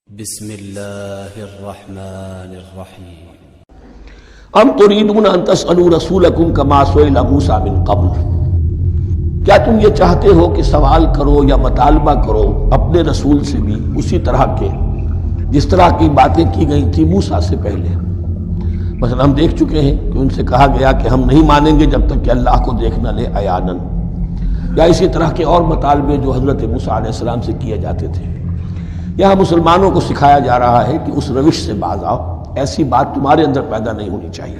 بسم اللہ الرحمن الرحیم ام تريدون ان تسألوا رسولكم كما سئل موسى من قبل، کیا تم یہ چاہتے ہو کہ سوال کرو یا مطالبہ کرو اپنے رسول سے بھی اسی طرح کے جس طرح کی باتیں کی گئی تھی موسیٰ سے پہلے؟ مثلا ہم دیکھ چکے ہیں کہ ان سے کہا گیا کہ ہم نہیں مانیں گے جب تک کہ اللہ کو دیکھ نہ لے عیاناً، یا اسی طرح کے اور مطالبے جو حضرت موسیٰ علیہ السلام سے کیے جاتے تھے۔ یہاں مسلمانوں کو سکھایا جا رہا ہے کہ اس روش سے باز آؤ، ایسی بات تمہارے اندر پیدا نہیں ہونی چاہیے۔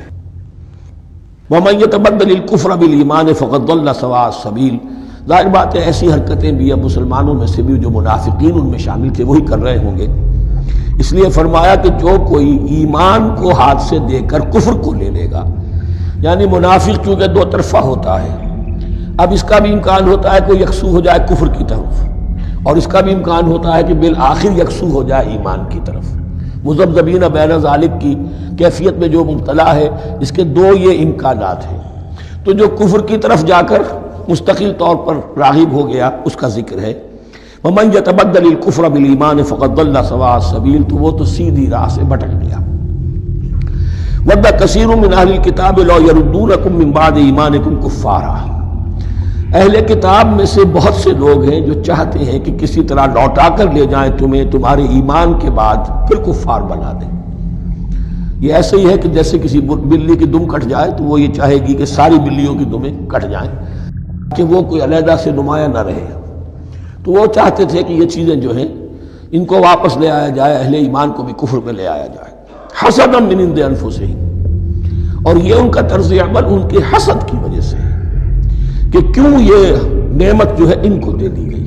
وَمَن يَتَبَدَّلِ الْكُفْرَ بِالْإِيمَانِ فَقَدْ ضَلَّ سَوَاءَ السَّبِيلِ، ظاہر بات ہے ایسی حرکتیں بھی اب مسلمانوں میں سے بھی جو منافقین ان میں شامل تھے وہی کر رہے ہوں گے۔ اس لیے فرمایا کہ جو کوئی ایمان کو ہاتھ سے دے کر کفر کو لے لے گا، یعنی منافق چونکہ دو طرفہ ہوتا ہے، اب اس کا بھی امکان ہوتا ہے کوئی یکسو ہو جائے کفر کی طرف، اور اس کا بھی امکان ہوتا ہے کہ بالآخر یکسو ہو جائے ایمان کی طرف۔ مذبذبین بین ذالک کی کیفیت میں جو مبتلا ہے، اس کے دو یہ امکانات ہیں۔ تو جو کفر کی طرف جا کر مستقل طور پر راغب ہو گیا اس کا ذکر ہے۔ وَمَن يَتَبَدَّلِ الْكُفْرَ بِالْإِيمَانِ فَقَدْ ضَلَّ سَوَاءَ السَّبِيلِ، تو وہ تو سیدھی راہ سے بھٹک گیا۔ وَدَّ كَثِيرٌ مِّنْ أَهْلِ الْكِتَابِ لَوْ يَرُدُّونَكُم مِّن بَعْدِ إِيمَانِكُمْ كُفَّارًا، اہل کتاب میں سے بہت سے لوگ ہیں جو چاہتے ہیں کہ کسی طرح لوٹا کر لے جائیں تمہیں تمہارے ایمان کے بعد پھر کفار بنا دیں۔ یہ ایسے ہی ہے کہ جیسے کسی بلی کی دم کٹ جائے تو وہ یہ چاہے گی کہ ساری بلیوں کی دمیں کٹ جائیں کہ وہ کوئی علیحدہ سے نمایاں نہ رہے۔ تو وہ چاہتے تھے کہ یہ چیزیں جو ہیں ان کو واپس لے آیا جائے، اہل ایمان کو بھی کفر میں لے آیا جائے، حسدا من عند انفسہم، اور یہ ان کا طرز عمل ان کے حسد کی وجہ سے ہے کہ کیوں یہ نعمت جو ہے ان کو دے دی گئی۔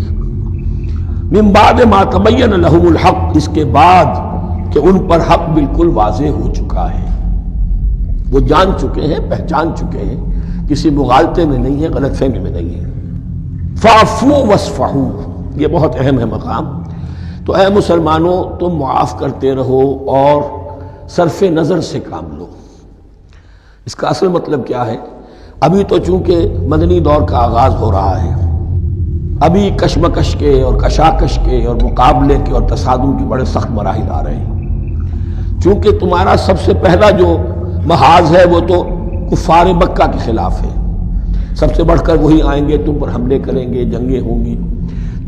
من بعد ما تبین لہم الحق، اس کے بعد کہ ان پر حق بالکل واضح ہو چکا ہے، وہ جان چکے ہیں، پہچان چکے ہیں، کسی مغالطے میں نہیں ہے، غلط فہمی میں نہیں ہے۔ فاعفوا واصفحوا، یہ بہت اہم ہے مقام۔ تو اے مسلمانوں تم معاف کرتے رہو اور صرف نظر سے کام لو۔ اس کا اصل مطلب کیا ہے؟ ابھی تو چونکہ مدنی دور کا آغاز ہو رہا ہے، ابھی کشمکش کے اور کشاکش کے اور مقابلے کے اور تصادم کے بڑے سخت مراحل آ رہے ہیں۔ چونکہ تمہارا سب سے پہلا جو محاذ ہے وہ تو کفار مکہ کے خلاف ہے، سب سے بڑھ کر وہی آئیں گے، تم پر حملے کریں گے، جنگیں ہوں گی۔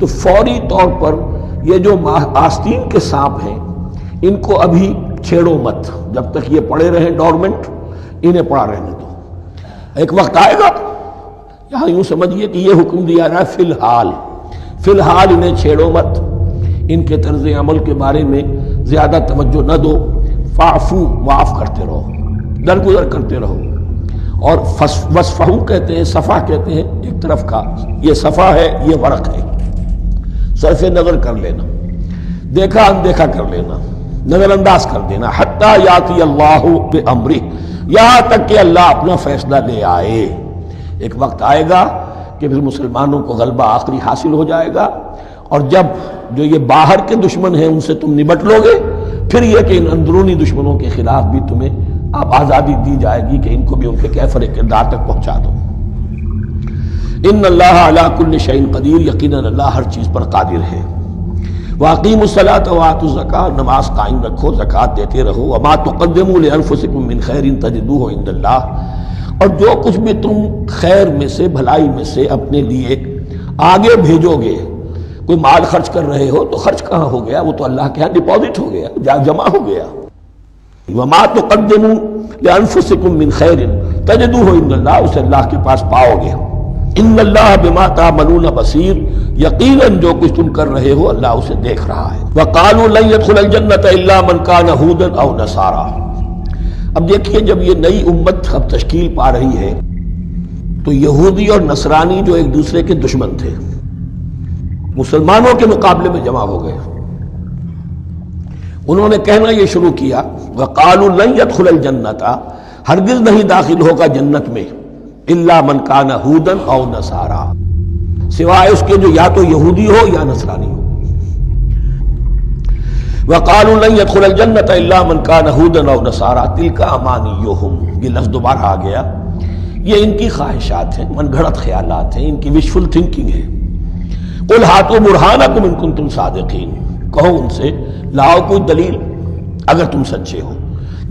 تو فوری طور پر یہ جو آستین کے سانپ ہیں ان کو ابھی چھیڑو مت، جب تک یہ پڑے رہیں ڈورمنٹ، انہیں پڑا رہنے دو۔ ایک وقت آئے گا، یہاں یوں سمجھیے کہ یہ حکم دیا رہا ہے فی الحال انہیں چھیڑو مت، ان کے طرز عمل کے بارے میں زیادہ توجہ نہ دو، فاعفو، معاف کرتے رہو، درگزر کرتے رہو۔ اور وصفحو کہتے ہیں، صفح کہتے ہیں ایک طرف کا، یہ صفح ہے، یہ ورق ہے، صرف نظر کر لینا، دیکھا اندیکھا کر لینا، نظر انداز کر دینا، حتی یاتی اللہ بامرہ، یہاں تک کہ اللہ اپنا فیصلہ لے آئے۔ ایک وقت آئے گا کہ پھر مسلمانوں کو غلبہ آخری حاصل ہو جائے گا، اور جب جو یہ باہر کے دشمن ہیں ان سے تم نبٹ لو گے، پھر یہ کہ ان اندرونی دشمنوں کے خلاف بھی تمہیں اب آزادی دی جائے گی کہ ان کو بھی ان کے کیفر کردار تک پہنچا دو۔ ان اللہ علی کل شیء قدیر، یقیناً اللہ ہر چیز پر قادر ہے۔ وَأَقِیمُوا الصَّلَاةَ وَآتُوا الزَّکَاةَ، نماز قائم رکھو، زکوٰۃ دیتے رہو۔ وَمَا تُقَدِّمُوا لِأَنفُسِکُم مِّن خَیْرٍ تَجِدُوهُ عِندَ اللَّهِ، اور جو کچھ بھی تم خیر میں سے، بھلائی میں سے اپنے لیے آگے بھیجو گے، کوئی مال خرچ کر رہے ہو تو خرچ کہاں ہو گیا؟ وہ تو اللہ کے ہاں ڈپازٹ ہو گیا، جمع ہو گیا۔ وَمَا تُقَدِّمُوا لِأَنفُسِکُم مِّن خَیْرٍ تَجِدُوهُ عِندَ اللَّهِ، اسے اللہ کے پاس پاؤ گے۔ ان اللہ بما تعملون بصیر، یقیناً جو کچھ تم کر رہے ہو اللہ اسے دیکھ رہا ہے۔ وقالوا لن يدخل الجنۃ الا من كان هودا او نصارى، اب دیکھیے جب یہ نئی امت اب تشکیل پا رہی ہے تو یہودی اور نصرانی جو ایک دوسرے کے دشمن تھے مسلمانوں کے مقابلے میں جمع ہو گئے، انہوں نے کہنا یہ شروع کیا، وقالوا لن يدخل الجنۃ، ہرگز نہیں داخل ہوگا جنت میں، الا من کان ہودا او نصارا، سوائے اس کے جو یا تو یہودی ہو یا نصرانی ہو۔ وقالوا لن يدخل الجنۃ الا من کان ہودا او نصارا تلک امانیہم، یہ لفظ دوبارہ آ گیا، یہ ان کی خواہشات ہیں، من گھڑت خیالات ہیں، ان کی وشفل تھنکنگ ہے۔ قل ہاتوا برہانکم ان کنتم صادقین، کہو ان سے لاؤ کوئی دلیل اگر تم سچے ہو،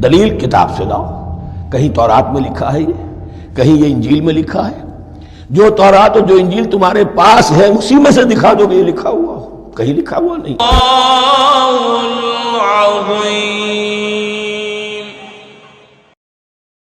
دلیل کتاب سے لاؤ، کہیں تورات میں لکھا ہے یہ، کہیں یہ انجیل میں لکھا ہے؟ جو تورات اور جو انجیل تمہارے پاس ہے اسی میں سے دکھا دو کہ یہ لکھا ہوا ہو، کہیں لکھا ہوا نہیں۔